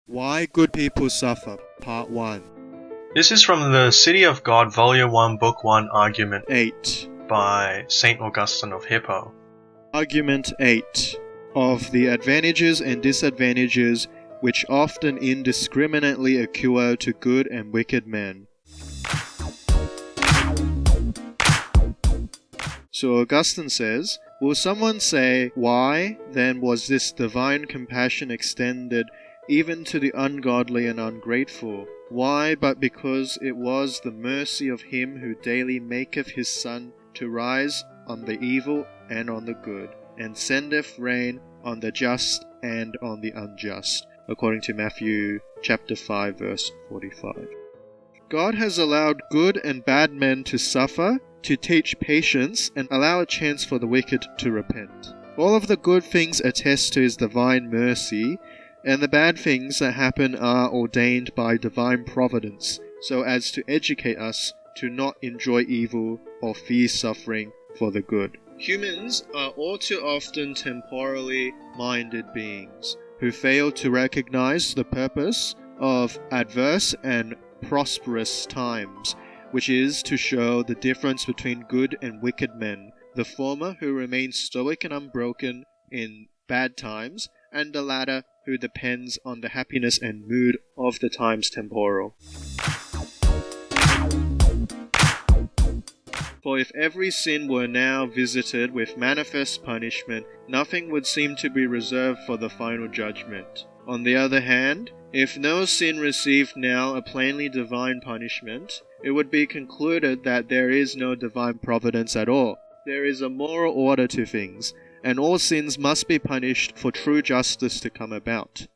Why Good People Suffer, Part 1. This is from the City of God, Volume 1, Book 1, Argument 8. by St. Augustine of Hippo. Argument 8. Of the advantages and disadvantages which often indiscriminately occur to good and wicked men. So Augustine says, will someone say, why then was this divine compassion extended even to the ungodly and ungrateful? Why but because it was the mercy of him who daily maketh his sun to rise on the evil and on the good, and sendeth rain on the just and on the unjust, according to Matthew chapter 5 verse 45. God has allowed good and bad men to suffer, to teach patience, and allow a chance for the wicked to repent. All of the good things attest to his divine mercy, and the bad things that happen are ordained by divine providence, so as to educate us to not enjoy evil or fear suffering for the good. Humans are all too often temporally minded beings who fail to recognize the purpose of adverse and prosperous times, which is to show the difference between good and wicked men, the former who remain stoic and unbroken in bad times, and the latter who depends on the happiness and mood of the times temporal. For if every sin were now visited with manifest punishment, nothing would seem to be reserved for the final judgment. On the other hand, if no sin received now a plainly divine punishment, it would be concluded that there is no divine providence at all. There is a moral order to things, and all sins must be punished for true justice to come about.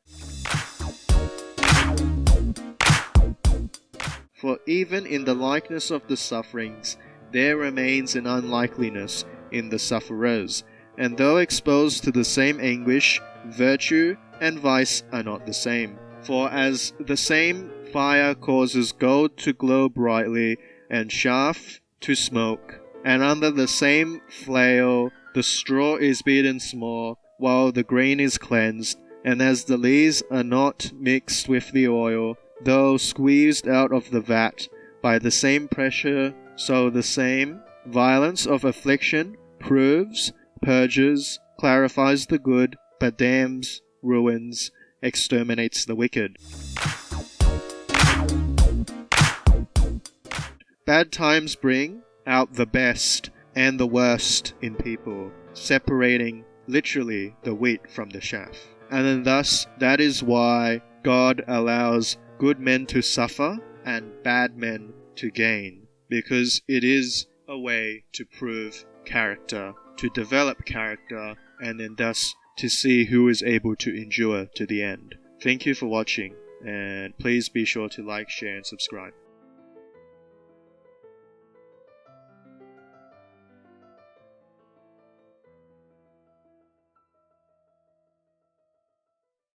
For even in the likeness of the sufferings, there remains an unlikeness in the sufferers, and though exposed to the same anguish, virtue and vice are not the same. For as the same fire causes gold to glow brightly and chaff to smoke, and under the same flail the straw is beaten small, while the grain is cleansed, and as the lees are not mixed with the oil, though squeezed out of the vat by the same pressure, so the same violence of affliction proves, purges, clarifies the good, but damns, ruins, exterminates the wicked. Bad times bring out the best and the worst in people, separating literally the wheat from the chaff. And then thus, that is why God allows good men to suffer and bad men to gain, because it is a way to prove character, to develop character, and then thus to see who is able to endure to the end. Thank you for watching, and please be sure to like, share, and subscribe.